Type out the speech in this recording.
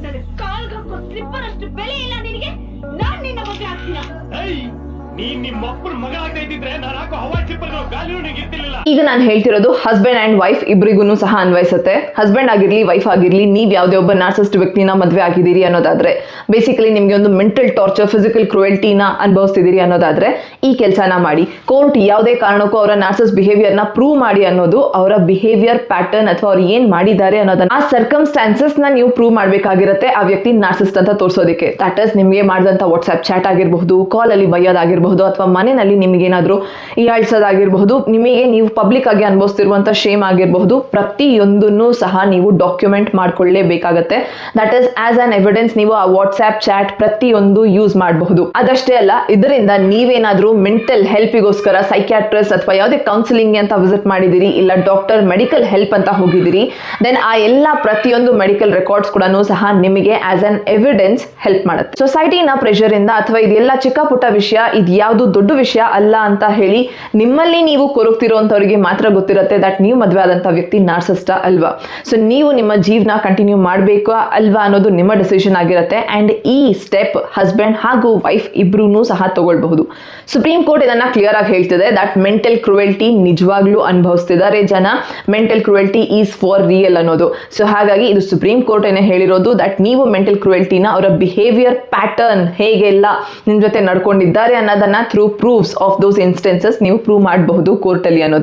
ನನಗೆ ಕಾಲ್ಗೆ ಹಾಕೋ ಸ್ಲಿಪ್ಪರ್ ಅಷ್ಟು ಬೆಲೆ ಇಲ್ಲ ನಿನಗೆ. ನಾನ್ ನಿನ್ನ ಮದುವೆ ಆಗ್ತೀನ. ನೀನ್ ನಿಮ್ಮ ಅಪ್ಪನ ಮಗ ಆಗ್ತಾ ಇದ್ದಿದ್ರೆ ನಾನು ಹಾಕೋ ಹವಾಯಿ ಸ್ಲಿಪ್ಪರ್ಗಳು ವ್ಯಾಲ್ಯೂ ನಿಂಗೆ ಇರ್ತಿರ್ಲಿಲ್ಲ. ಈಗ ನಾನು ಹೇಳ್ತಿರೋದು ಹಸ್ಬೆಂಡ್ ಅಂಡ್ ವೈಫ್ ಇಬ್ಬರಿಗೂ ಸಹ ಅನ್ವಯಿಸುತ್ತೆ. ಹಸ್ಬೆಂಡ್ ಆಗಿರ್ಲಿ ವೈಫ್ ಆಗಿರ್ಲಿ, ನೀವ್ ಯಾವುದೇ ಒಬ್ಬ ನಾರ್ಸಿಸ್ಟ್ ವ್ಯಕ್ತಿನ ಮದುವೆ ಆಗಿದ್ದೀರಿ ಅನ್ನೋದಾದ್ರೆ, ಬೇಸಿಕಲಿ ನಿಮ್ಗೆ ಒಂದು ಮೆಂಟಲ್ ಟಾರ್ಚರ್, ಫಿಸಿಕಲ್ ಕ್ರೂಯಲ್ಟಿನ ಅನುಭವಿಸ್ತಿದ್ದೀರಿ ಅನ್ನೋದಾದ್ರೆ ಈ ಕೆಲಸನ ಮಾಡಿ. ಕೋರ್ಟ್ ಯಾವುದೇ ಕಾರಣಕ್ಕೂ ಅವರ ನಾರ್ಸಿಸ್ಟ್ ಬಿಹೇವಿಯರ್ ನ ಪ್ರೂವ್ ಮಾಡಿ ಅನ್ನೋದು ಅವರ ಬಿಹೇವಿಯರ್ ಪ್ಯಾಟರ್ನ್ ಅಥವಾ ಅವ್ರು ಏನ್ ಮಾಡಿದ್ದಾರೆ ಅನ್ನೋದನ್ನ, ಆ ಸರ್ಕಮ್ಸ್ಟಾನ್ಸಸ್ ನ ನೀವು ಪ್ರೂವ್ ಮಾಡ್ಬೇಕಾಗಿರುತ್ತೆ ಆ ವ್ಯಕ್ತಿ ನಾರ್ಸಿಸ್ಟ್ ಅಂತ ತೋರಿಸೋದಕ್ಕೆ. ದಟ್ ಇಸ್ ನಿಮ್ಗೆ ಮಾಡಿದಂತ ವಾಟ್ಸ್ಆಪ್ ಚಾಟ್ ಆಗಿರಬಹುದು, ಕಾಲ್ ಅಲ್ಲಿ ಬೈಯೋದಾಗಿರ್ಬಹುದು, ಅಥವಾ ಮನೆಯಲ್ಲಿ ನಿಮ್ಗೆ ಏನಾದ್ರು ಹೀಯಾಳ್ಸೋದಾಗಿರಬಹುದು, ನಿಮಗೆ ನೀವು ಪಬ್ಲಿಕ್ ಆಗಿ ಅನುಭವಿಸ್ತಿರುವಂತ ಶೇಮ್ ಆಗಿರಬಹುದು, ಪ್ರತಿಯೊಂದನ್ನು ಸಹ ನೀವು ಡಾಕ್ಯುಮೆಂಟ್ ಮಾಡ್ಕೊಳ್ಳೇಬೇಕಾಗತ್ತೆ. That is as an evidence ನೀವು ಆ ವಾಟ್ಸ್ಆಪ್ ಚಾಟ್ ಪ್ರತಿಯೊಂದು ಯೂಸ್ ಮಾಡಬಹುದು. ಅದಷ್ಟೇ ಅಲ್ಲ, ಇದರಿಂದ ನೀವೇನಾದ್ರೂ ಮೆಂಟಲ್ ಹೆಲ್ಪಿಗೋಸ್ಕರ ಸೈಕ್ಯಾಟ್ರಿಸ್ಟ್ ಅಥವಾ ಯಾವುದೇ ಕೌನ್ಸಿಲಿಂಗ್ ಅಂತ ವಿಸಿಟ್ ಮಾಡಿದಿರಿ, ಇಲ್ಲ ಡಾಕ್ಟರ್ ಮೆಡಿಕಲ್ ಹೆಲ್ಪ್ ಅಂತ ಹೋಗಿದ್ದೀರಿ, ದೆನ್ ಆ ಎಲ್ಲ ಪ್ರತಿಯೊಂದು ಮೆಡಿಕಲ್ ರೆಕಾರ್ಡ್ಸ್ ಕೂಡ ಸಹ ನಿಮಗೆ ಆಸ್ ಅನ್ ಎವಿಡೆನ್ಸ್ ಹೆಲ್ಪ್ ಮಾಡುತ್ತೆ. ಸೊಸೈಟಿನ ಪ್ರೆಷರ್ ಇಂದ ಅಥವಾ ಇದೆಲ್ಲ ಚಿಕ್ಕ ಪುಟ್ಟ ವಿಷಯ, ಇದು ಯಾವುದು ದೊಡ್ಡ ವಿಷಯ ಅಲ್ಲ ಅಂತ ಹೇಳಿ ನಿಮ್ಮಲ್ಲಿ ನೀವು ಕೊರಗ್ತಿರೋಂಥವ್ರಿಗೆ ಮಾತ್ರ ಗೊತ್ತಿರುತ್ತೆ ದಟ್ ನೀವು ಮದುವೆ ಆದಂಥ ವ್ಯಕ್ತಿ ನಾರ್ಸಿಸ್ಟ ಅಲ್ವಾ. ಸೊ ನೀವು ನಿಮ್ಮ ಜೀವನ ಕಂಟಿನ್ಯೂ ಮಾಡಬೇಕು ಅಲ್ವಾ ಅನ್ನೋದು ನಿಮ್ಮ ಡಿಸಿಷನ್ ಆಗಿರುತ್ತೆ. ಅಂಡ್ ಈ ಸ್ಟೆಪ್ ಹಸ್ಬೆಂಡ್ ಹಾಗೂ ವೈಫ್ ಇಬ್ರು ಸಹ ತಗೊಳ್ಬಹುದು. ಸುಪ್ರೀಂ ಕೋರ್ಟ್ ಇದನ್ನ ಕ್ಲಿಯರ್ ಆಗಿ ಹೇಳ್ತಿದೆ ದಟ್ ಮೆಂಟಲ್ ಕ್ರೂಯಲ್ಟಿ ನಿಜವಾಗ್ಲೂ ಅನುಭವಿಸ್ತಿದ್ದಾರೆ ಜನ. Mental cruelty is for real ಅನ್ನೋದು. ಸೊ ಹಾಗಾಗಿ ಇದು ಸುಪ್ರೀಂ ಕೋರ್ಟ್ ಏನೇ ಹೇಳಿರೋದು ದಟ್ ನೀವು ಮೆಂಟಲ್ ಕ್ರೂಯಲ್ಟಿನ ಅವರ ಬಿಹೇವಿಯರ್ ಪ್ಯಾಟರ್ನ್ ಹೇಗೆಲ್ಲ ನಿಮ್ ಜೊತೆ ನಡ್ಕೊಂಡಿದ್ದಾರೆ ಅನ್ನೋದನ್ನ through proofs of those instances ನೀವು ಪ್ರೂವ್ ಮಾಡಬಹುದು ಕೋರ್ಟ್ ಅಲ್ಲಿ ಅನ್ನೋದು.